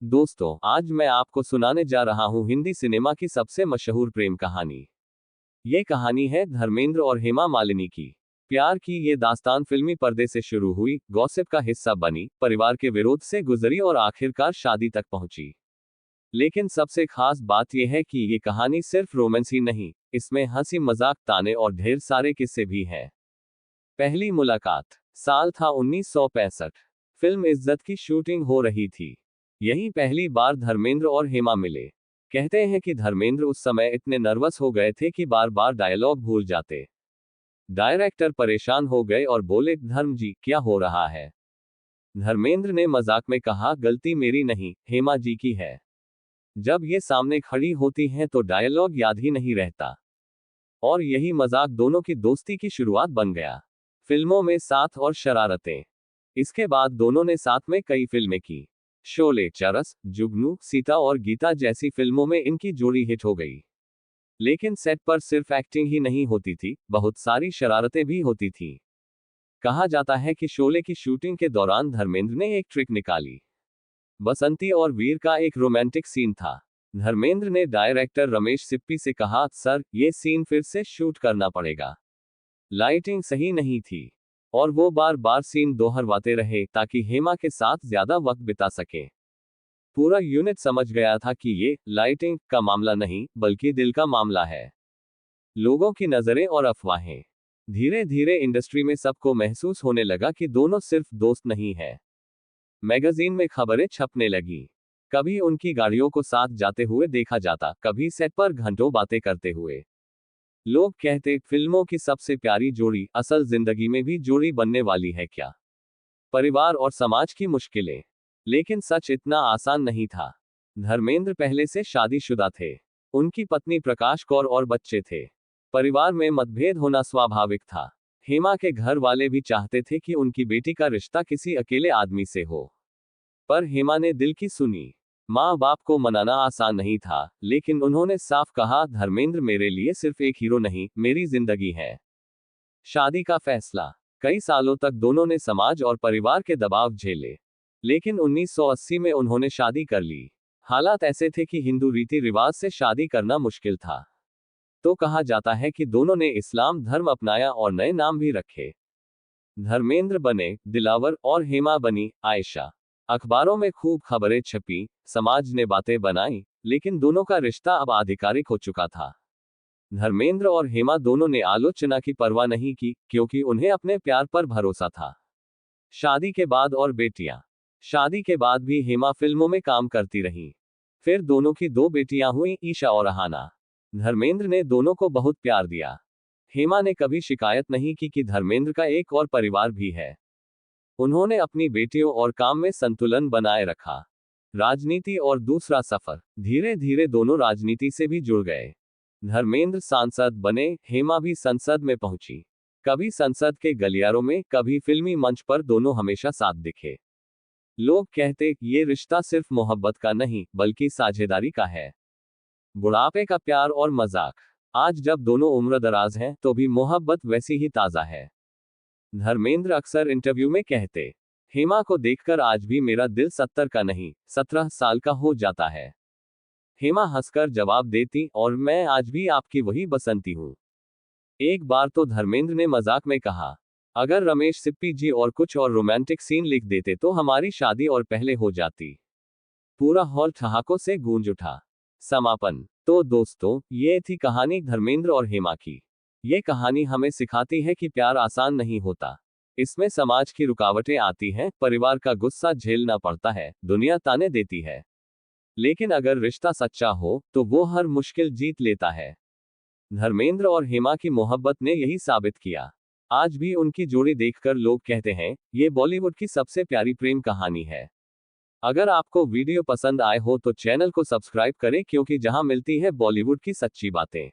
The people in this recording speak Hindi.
दोस्तों, आज मैं आपको सुनाने जा रहा हूँ हिंदी सिनेमा की सबसे मशहूर प्रेम कहानी। ये कहानी है धर्मेंद्र और हेमा मालिनी की। प्यार की ये दास्तान फिल्मी पर्दे से शुरू हुई, गॉसिप का हिस्सा बनी, परिवार के विरोध से गुजरी और आखिरकार शादी तक पहुंची। लेकिन सबसे खास बात यह है कि ये कहानी सिर्फ रोमांस ही नहीं, इसमें हंसी मजाक, ताने और ढेर सारे किस्से भी हैं। पहली मुलाकात। साल था 1965। फिल्म इज्जत की शूटिंग हो रही थी। यही पहली बार धर्मेंद्र और हेमा मिले। कहते हैं कि धर्मेंद्र उस समय इतने नर्वस हो गए थे कि बार बार डायलॉग भूल जाते। डायरेक्टर परेशान हो गए और बोले, धर्म जी, क्या हो रहा है? धर्मेंद्र ने मजाक में कहा, गलती मेरी नहीं, हेमा जी की है। जब ये सामने खड़ी होती हैं तो डायलॉग याद ही नहीं रहता। और यही मजाक दोनों की दोस्ती की शुरुआत बन गया। फिल्मों में साथ और शरारतें। इसके बाद दोनों ने साथ में कई फिल्में की। शोले, चरस, जुगनू, सीता और गीता जैसी फिल्मों में इनकी जोड़ी हिट हो गई। लेकिन सेट पर सिर्फ एक्टिंग ही नहीं होती थी, बहुत सारी शरारतें भी होती थी। कहा जाता है कि शोले की शूटिंग के दौरान धर्मेंद्र ने एक ट्रिक निकाली। बसंती और वीर का एक रोमांटिक सीन था। धर्मेंद्र ने डायरेक्टर रमेश सिप्पी से कहा, सर, ये सीन फिर से शूट करना पड़ेगा। लाइटिंग सही नहीं थी। और वो बार बार सीन दोहरवाते रहे ताकि हेमा के साथ ज्यादा वक्त बिता सके। पूरा यूनिट समझ गया था कि ये लाइटिंग का मामला नहीं, बल्कि दिल का मामला है। लोगों की नजरें और अफवाहें। धीरे धीरे इंडस्ट्री में सबको महसूस होने लगा कि दोनों सिर्फ दोस्त नहीं है। मैगजीन में खबरें छपने लगी। कभी उनकी गाड़ियों को साथ जाते हुए देखा जाता, कभी सेट पर घंटों बातें करते हुए। लोग कहते, फिल्मों की सबसे प्यारी जोड़ी असल जिंदगी में भी जोड़ी बनने वाली है क्या? परिवार और समाज की मुश्किलें। लेकिन सच इतना आसान नहीं था। धर्मेंद्र पहले से शादीशुदा थे। उनकी पत्नी प्रकाश कौर और बच्चे थे। परिवार में मतभेद होना स्वाभाविक था। हेमा के घर वाले भी चाहते थे कि उनकी बेटी का रिश्ता किसी अकेले आदमी से हो। पर हेमा ने दिल की सुनी। माँ बाप को मनाना आसान नहीं था, लेकिन उन्होंने साफ कहा, धर्मेंद्र मेरे लिए सिर्फ एक हीरो नहीं, मेरी जिंदगी है। शादी का फैसला। कई सालों तक दोनों ने समाज और परिवार के दबाव झेले। लेकिन 1980 में उन्होंने शादी कर ली। हालात ऐसे थे कि हिंदू रीति रिवाज से शादी करना मुश्किल था। तो कहा जाता है कि दोनों ने इस्लाम धर्म अपनाया और नए नाम भी रखे। धर्मेंद्र बने दिलावर और हेमा बनी आयशा। अखबारों में खूब खबरें छपी, समाज ने बातें बनाई, लेकिन दोनों का रिश्ता अब आधिकारिक हो चुका था। धर्मेंद्र और हेमा दोनों ने आलोचना की परवाह नहीं की, क्योंकि उन्हें अपने प्यार पर भरोसा था। शादी के बाद और बेटियां। शादी के बाद भी हेमा फिल्मों में काम करती रही। फिर दोनों की दो बेटियां हुई, ईशा और अहाना। धर्मेंद्र ने दोनों को बहुत प्यार दिया। हेमा ने कभी शिकायत नहीं की कि धर्मेंद्र का एक और परिवार भी है। उन्होंने अपनी बेटियों और काम में संतुलन बनाए रखा। राजनीति और दूसरा सफर। धीरे धीरे दोनों राजनीति से भी जुड़ गए। धर्मेंद्र सांसद बने, हेमा भी संसद में पहुंची। कभी संसद के गलियारों में, कभी फिल्मी मंच पर, दोनों हमेशा साथ दिखे। लोग कहते, ये रिश्ता सिर्फ मोहब्बत का नहीं, बल्कि साझेदारी का है। बुढ़ापे का प्यार और मजाक। आज जब दोनों उम्रदराज हैं, तो भी मोहब्बत वैसी ही ताजा है। धर्मेंद्र अक्सर इंटरव्यू में कहते, हेमा को देखकर आज भी मेरा दिल 70 का नहीं, 17 साल का हो जाता है। हेमा हंसकर जवाब देती, और मैं आज भी आपकी वही बसंती हूँ। एक बार तो धर्मेंद्र ने मजाक में कहा, अगर रमेश सिप्पी जी और कुछ और रोमांटिक सीन लिख देते तो हमारी शादी और पहले हो जाती। पूरा हॉल ठहाकों से गूंज उठा। समापन। तो दोस्तों, ये थी कहानी धर्मेंद्र और हेमा की। ये कहानी हमें सिखाती है कि प्यार आसान नहीं होता। इसमें समाज की रुकावटें आती हैं, परिवार का गुस्सा झेलना पड़ता है, दुनिया ताने देती है। लेकिन अगर रिश्ता सच्चा हो, तो वो हर मुश्किल जीत लेता है। धर्मेंद्र और हेमा की मोहब्बत ने यही साबित किया। आज भी उनकी जोड़ी देखकर लोग कहते हैं, ये बॉलीवुड की सबसे प्यारी प्रेम कहानी है। अगर आपको वीडियो पसंद आए हो तो चैनल को सब्सक्राइब करें, क्योंकि जहां मिलती है बॉलीवुड की सच्ची बातें।